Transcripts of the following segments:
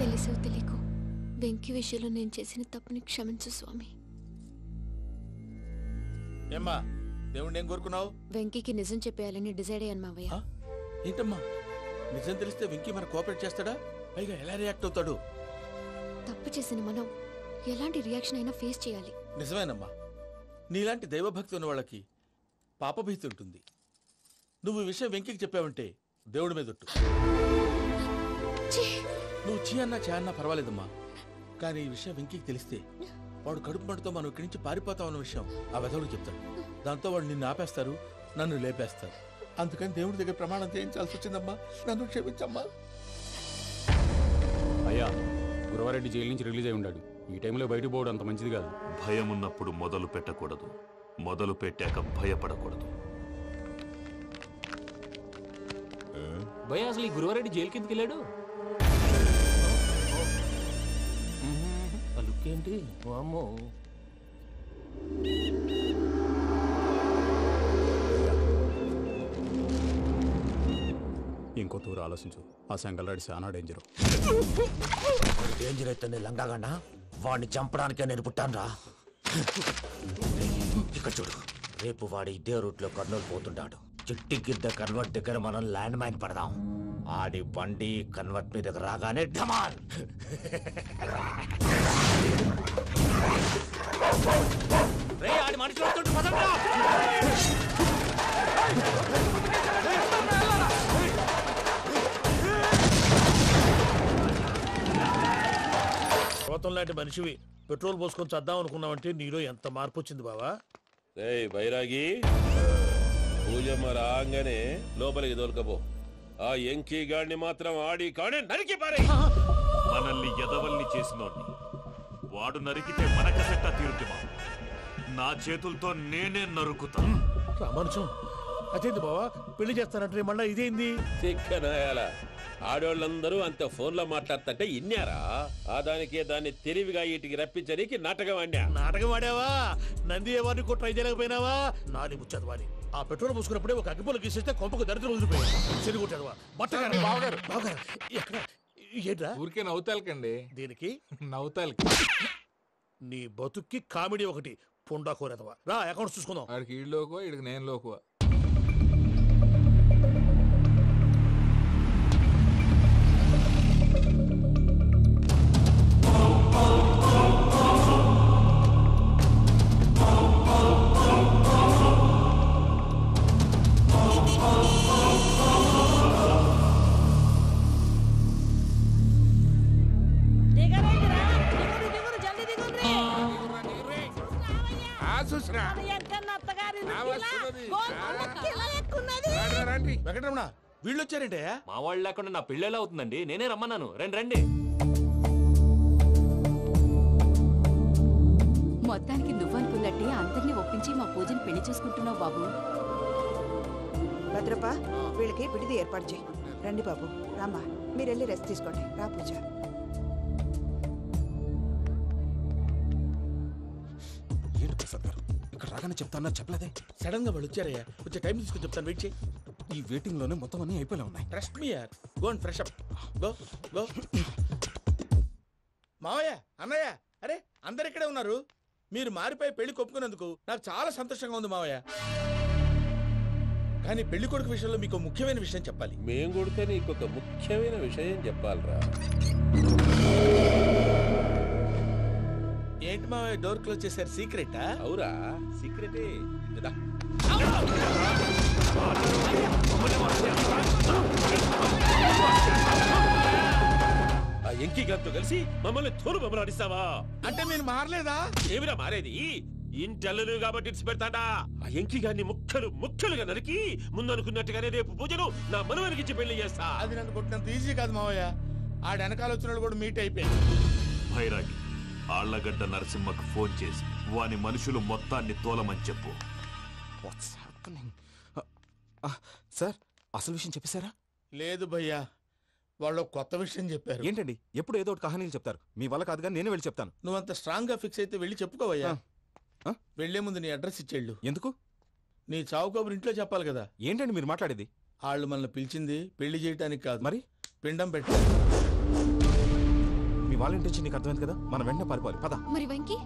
తెలిసో తెలియకో వెంకీ విషయంలో నేను చేసిన తప్పుని క్షమించు స్వామి. ఏమ్మా దేవుణ్ణి ఏం కోరుకున్నావు? వెంకీకి నిజం చెప్పేయాలని డిసైడ్ అయ్యాను మావయ్య. ఏంటమ్మా నిజం తెలిస్తే వెంకీ మన కోఆపరేట్ చేస్తాడా? పైగా ఎలా రియాక్ట్ అవుతాడు? తప్పు చేసిన మనం ఎలాంటి రియాక్షన్ అయినా ఫేస్ చేయాలి. నిజమేనమ్మా, నీలాంటి దైవభక్తి ఉన్న వాళ్ళకి పాపభీతి ఉంటుంది. నువ్వు ఈ విషయం వెంకీకి చెప్పావంటే దేవుడి మీద ఒట్టు. నువ్వు చీ అన్నా చే అన్నా పర్వాలేదమ్మా, కానీ ఈ విషయం వెంకీకి తెలిస్తే వాడు కడుపు మంటతో మనం ఇక్కడి నుంచి పారిపోతామన్న విషయం ఆ వెధవుడు చెప్తాడు. దాంతో వాడు నిన్ను ఆపేస్తారు, నన్ను లేపేస్తారు. అందుకని దేవుడి దగ్గర ప్రమాణం చేయించాల్సి వచ్చిందమ్మా, నన్ను క్షమించమ్మా. అయ్యా, గురవారెడ్డి జైలు నుంచి రిలీజ్ అయి ఉన్నాడు. ఈ టైంలో బయటకు పోవడం అంత మంచిది కాదు. భయం ఉన్నప్పుడు మొదలు పెట్టకూడదు, మొదలు పెట్టాక భయపడకూడదు. భయ అసలు ఈ గురవారెడ్డి జైలు కిందకి వెళ్ళాడు. ఏంటి అమ్మో, ఇంకో తూరు ఆలోచించు. ఆ సంగల్లాడి చాలా డేంజర్. డేంజర్ అయితే లంగాగన్నా వాడిని చంపడానికే నేను పుట్టాను రా. ఇక్కడ చూడు, రేపు వాడి ఇదే రూట్ లో కర్నూలు పోతుంటాడు. చిట్టి గిద్ద కన్వర్ట్ దగ్గర మనం ల్యాండ్ మైన్ పడదాం. ఆడి బండి కన్వర్ట్ మీద రాగానే ఢమాల్. రే ఆడి మనుషులు వస్తుంటే పదండ్రా. పర్వతం లాంటి మనిషివి పెట్రోల్ పోసుకొని చద్దాం అనుకున్నావంటే నీలో ఎంత మార్పు వచ్చింది బావా. బైరాగి పూజమ్మ రాగానే లోపలికి దొరకపో. ఆ ఎంకీ గాడిని మాత్రం ఆడి కాడే నరికి పారే. మనల్ని ఎదవల్ని చేసినోడ్ని వాడు నరికితే మనకసెట్టా తీరుతుమా? నా చేతులతో నేనే నరుకుతా. రామానుజం అదేంది బావా, పెళ్లి చేస్తానంటే మళ్ళా ఇదేంది? చిక్కనాయాల ఆడోళ్ళందరూ అంత ఫోన్లో మాట్లాడుతుంటే ఇన్నారా? ఆ దానికే దాన్ని తెలివిగా వీటికి రప్పించడానికి నాటకం ఆడా. నాటకం ఆడావా? నంది ఎవరిని కూడా ట్రై చేయలేకపోయినావా? నాది ముచ్చదు వాని. ఆ పెట్రోల్ పోసుకున్నప్పుడే ఒక అగ్గిపుల్ల గీసేస్తే కొంపకు దరిద్రం వదిలిపోయాడు. చెరుగుంటాడువా బట్టగారు బావగారు బావగారు ఎక్కడ ఏంట్రా? ఊరికే నవ్వుతాలకండి. దీనికి నవ్వుతాలకి నీ బతుక్కి కామెడీ ఒకటి పుండా కోరేదవా. రా అకౌంట్స్ చూసుకుందాం. వాడికి ఈడు లోకువా, ఈడికి నేను లోకువా. వెంకటరమణ వీళ్ళు వచ్చారంటే మా వాళ్ళు లేకుండా నా పెళ్ళి ఎలా అవుతుందండి? నేనే రమ్మన్నాను. రండి రండి. మొత్తానికి నువ్వనుకున్నట్టే అందరినీ ఒప్పించి మా పూజని పెళ్లి చేసుకుంటున్నావు బాబు. భద్రప్ప వీళ్ళకి విడిది ఏర్పాటు చేయి. రండి బాబు, రామ్మా మీరు వెళ్ళి రెస్ట్ తీసుకోండి. రా పూజ. ఏంటి ప్రసాద్ గారు ఇక్కడ రాగానే చెప్తాను చెప్పలేదే? సడన్ గా వాళ్ళు వచ్చారయ్యా, కొంచెం టైం తీసుకుని చెప్తాను, వెయిట్ చేయి. ఈ వెయిటింగ్ లోనే మొత్తం అన్ని అయిపోయి ఉన్నాయి. ట్రస్ట్ మీ యార్, go and fresh up. Go go. మావయ్య, అన్నయ్య, అరే అందరు ఇక్కడే ఉన్నారు. మీరు మారిపోయి పెళ్లి కొప్పుకున్నందుకు నాకు చాలా సంతోషంగా ఉంది మావయ్య. కానీ పెళ్లి కొడుకు విషయంలో మీకు ముఖ్యమైన విషయం చెప్పాలి. మేం కొడితే నీకు ఒక ముఖ్యమైన విషయం చెప్పాలరా. ఏంటి మావయ్య డోర్ క్లోజ్ చేశారు? సీక్రెటా? అవురా, సీక్రెటే. ఆ ఎంకీ గారితో కలిసి మమ్మల్ని తోలు బొమ్మలాడిస్తావా? అంటే మీరు మారలేదా? ఏమిరా మారేది? ఇంటల్లు కాబట్టి ఇడిచి పెడతాడా? ఆ ఎంకీ గారిని ముక్కలుగా నరికి ముందు అనుకున్నట్టుగానే రేపు పూజను నా మనవనికి ఇచ్చి పెళ్లి చేస్తా. అది నన్ను కొట్టినంత ఈజీ కాదు మావయ్య. ఆ వెనకాల వచ్చిన కూడా మీట్ అయిపోయింది. భైరాగి ఆళ్లగడ్డ నరసింహకు ఫోన్ చేసి వాని మనుషులు మొత్తాన్ని తోలమని చెప్పు. సార్ అసలు విషయం చెప్పేశారా? లేదు భయ్యా, వాళ్ళు కొత్త విషయం చెప్పారు. ఏంటండి ఎప్పుడు ఏదో ఒకటి కహానీలు చెప్తారు. మీ వల్ల కాదుగా, నేనే వెళ్ళి చెప్తాను. నువ్వంత స్ట్రాంగ్ గా ఫిక్స్ అయితే వెళ్ళి చెప్పుకోవయ్యా. వెళ్లే ముందు నీ అడ్రస్ ఇచ్చేళ్ళు. ఎందుకు? నీ చావు కబురు ఇంట్లో చెప్పాలి కదా. ఏంటండి మీరు మాట్లాడేది? వాళ్ళు మనల్ని పిలిచింది పెళ్లి చేయటానికి కాదు, మరి పిండం పెట్టి. వాళ్ళ ఇంటి నీకు అర్థమైంది కదా, మనం వెంటనే పారిపోవాలి. పద. మరి వెంకీ?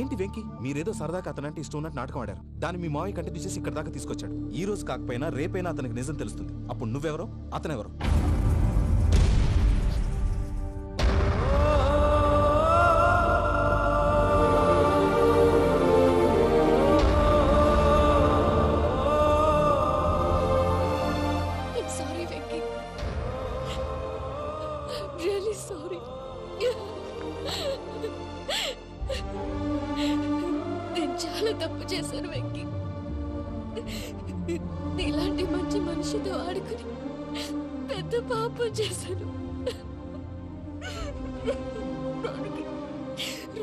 ఏంటి వెంకీ? మీరేదో సరదాగా అతనంటే ఇష్టం ఉన్నట్టు నాటకం ఆడారు. దాన్ని మీ మావయ్య కంటే తీసేసి ఇక్కడ దాకా తీసుకొచ్చాడు. ఈ రోజు కాకపోయినా రేపైనా అతనికి నిజం తెలుస్తుంది. అప్పుడు నువ్వెవరో అతనెవరో. నేను చాలా తప్పు చేశాను వెంకీ. నీలాంటి మంచి మనిషితో ఆడుకుని పెద్ద పాపం చేశాను.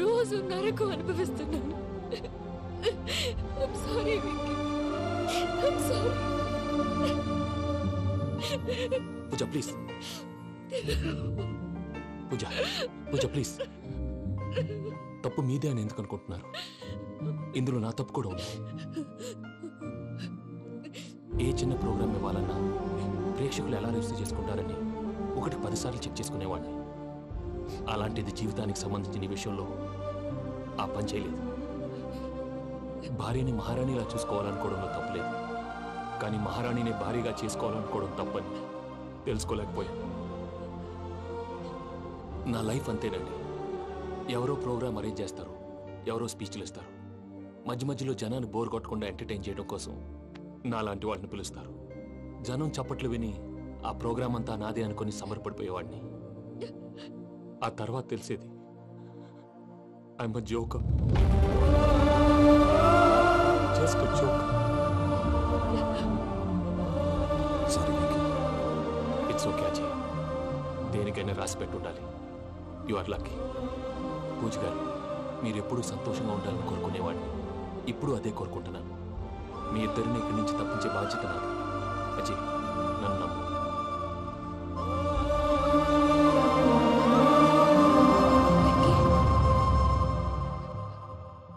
రోజు నరకం అనుభవిస్తున్నాను. I'm sorry, Venky. I'm sorry. Pooja please. Pooja Pooja please. తప్పు మీదే అని ఎందుకు అనుకుంటున్నారు? ఇందులో నా తప్పు కూడా ఉంది. ఏ చిన్న ప్రోగ్రామ్ ఇవ్వాలన్నా ప్రేక్షకులు ఎలా రిసీవ్ చేసుకుంటారని 10 సార్లు చెక్ చేసుకునేవాడిని. అలాంటిది జీవితానికి సంబంధించిన ఈ విషయంలో ఆ పని చేయలేదు. భార్యని మహారాణిలా చూసుకోవాలనుకోవడంలో తప్పులేదు, కానీ మహారాణిని భార్యగా చేసుకోవాలనుకోవడం తప్పని తెలుసుకోలేకపోయాను. నా లైఫ్ అంతేనండి. ఎవరో ప్రోగ్రామ్ అరేంజ్ చేస్తారు, ఎవరో స్పీచ్లు ఇస్తారు, మధ్య మధ్యలో జనాన్ని బోర్ కొట్టకుండా ఎంటర్టైన్ చేయడం కోసం నాలాంటి వాళ్ళని పిలుస్తారు. జనం చప్పట్లు విని ఆ ప్రోగ్రామ్ అంతా నాదే అనుకుని సమర్పడిపోయేవాడిని. ఆ తర్వాత తెలిసేది I'm a joker, just a joker. Sorry, it's okay Ajay. దేనికైనా రాసి పెట్టుండాలి. You are lucky. Pooja garu, మీరు ఎప్పుడూ సంతోషంగా ఉండాలని కోరుకునేవాడిని. ఇప్పుడు అదే కోరుకుంటున్నాను. మీ ఇద్దరిని ఇక్కడి నుంచి తప్పించే బాధ్యత నాది. అజయ్, నన్ను నమ్ము.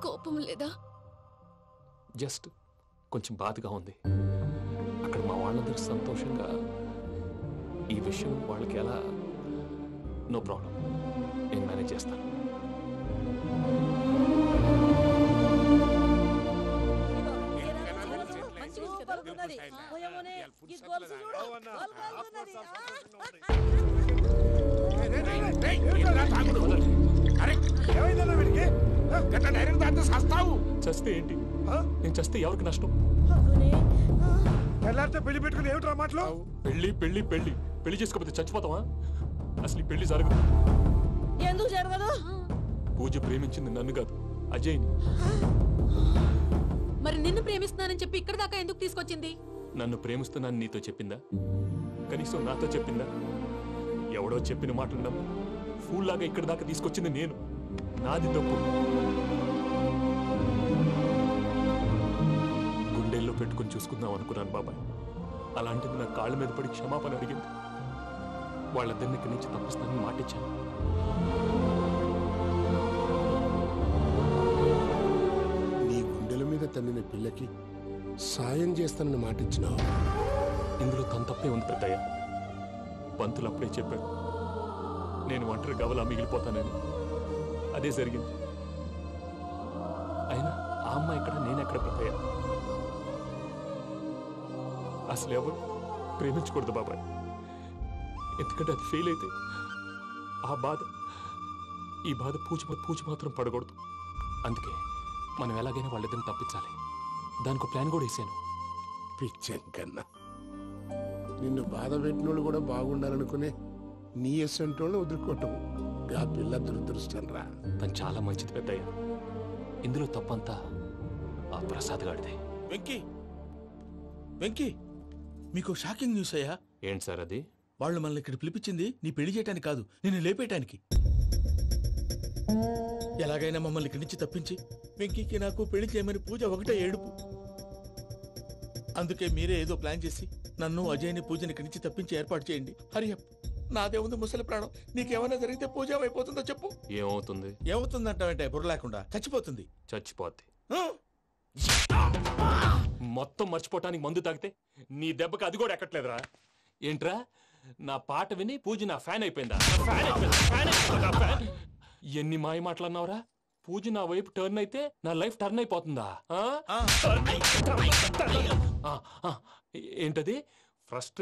కోపం లేదా? జస్ట్ కొంచెం బాధగా ఉంది. అక్కడ మా వాళ్ళందరూ సంతోషంగా ఈ విషయం వాళ్ళకి ఎలా. నో ప్రాబ్లం, నేను మేనేజ్ చేస్తాను. చస్తే ఏంటి? నేను చస్తే ఎవరికి నష్టం? పెళ్లి పెట్టుకుని ఏమిట్రా మాటలు? పెళ్లి పెళ్లి పెళ్లి పెళ్లి చేసుకోకపోతే చచ్చిపోతావా? అసలు ఈ పెళ్లి జరగదు. ఎందుకు జరగదు? పూజ ప్రేమించింది నన్ను కాదు, అజయ్ని. మరి నిన్ను ప్రేమిస్తున్నానని చెప్పి ఇక్కడ దాకా ఎందుకు తీసుకొచ్చింది? నన్ను ప్రేమిస్తున్నాను నీతో చెప్పిందా? కనీసం నాతో చెప్పిందా? ఎవడో చెప్పిన మాటలు నమ్మి ఫూల్ లాగా ఇక్కడ దాకా తీసుకొచ్చింది నేను. నాది తప్పు. గుండెల్లో పెట్టుకుని చూసుకుందాం అనుకున్నాను బాబాయ్. అలాంటిది నా కాళ్ళ మీద పడి క్షమాపణ అడిగింది. వాళ్ళిద్దరిని ఇక్కడి నుంచి తప్పిస్తానని మాటిచ్చాను. నీ గుండెల మీద తన్నిన పిల్లకి సాయం చేస్తానని మాటిచ్చినావు. ఇందులో తన తప్పే ఉంది పెద్దయ్య. పంతులు అప్పుడే చెప్పారు నేను ఒంటరి గవలా మిగిలిపోతానని. అదే జరిగింది. అయినా ఆ అమ్మాయి ఎక్కడ, నేనెక్కడ పెద్దయ్య? అసలు ఎవరు ప్రేమించకూడదు బాబాయ్. ఎందుకంటే అది ఫెయిల్ అయితే ఆ బాధ, ఈ బాధ పూజ మాత్రం పడకూడదు. అందుకే మనం ఎలాగైనా వాళ్ళిద్దరిని తప్పించాలి. దానికి ప్లాన్ కూడా వేసాను. పిచ్చం కన్నా నిన్ను బాధ పెట్టినోళ్ళు కూడా బాగుండాలనుకునే నీ ఎస్సంటోళ్ళు వదులుకోవటం ఆ పిల్ల దురదృష్టం రా. తను చాలా మంచిది పెద్దయ్య. ఇందులో తప్పంతా ఆ ప్రసాద్ గాడిదే. వెంకీ, వెంకీ, మీకు షాకింగ్ న్యూస్ అయ్యా. ఏంటి సార్ అది? వాళ్ళు మనల్ని ఇక్కడ పిలిపించింది నీ పెళ్లి చేయటానికి కాదు, నిన్ను లేపేయటానికి. ఎలాగైనా మమ్మల్ని ఇక్కడి నుంచి తప్పించి వెంకీకి నాకు పెళ్లి చేయమని పూజ ఒకటే ఏడుపు. అందుకే మీరే ఏదో ప్లాన్ చేసి నన్ను అజయ్ని పూజని ఇక్కడి నుంచి తప్పించి ఏర్పాటు చేయండి. హరియప్, నాదే ఉంది ముసలి ప్రాణం. నీకేమైనా జరిగితే పూజ అయిపోతుందో చెప్పు. ఏమవుతుంది? ఏమవుతుందంటావంటే బుర్ర లేకుండా చచ్చిపోతుంది. చచ్చిపోద్ది. మొత్తం మర్చిపోవటానికి మందు తాగితే నీ దెబ్బకి అది కూడా ఎక్కట్లేదురా. ఏంట్రా నా పాట విని పూజ నా ఫ్యాన్ అయిపోయిందా? ఫ్యాన్ అయిపోయిందా? ఫ్యాన్ అయిపోయిందా? ఫ్యాన్? ఎన్ని మాయ మాటలన్నావురా? పూజ నా వైపు టర్న్ అయితే నా లైఫ్ టర్న్ అయిపోతుందా? ఏంటది? ఫ్రస్ట్రేట్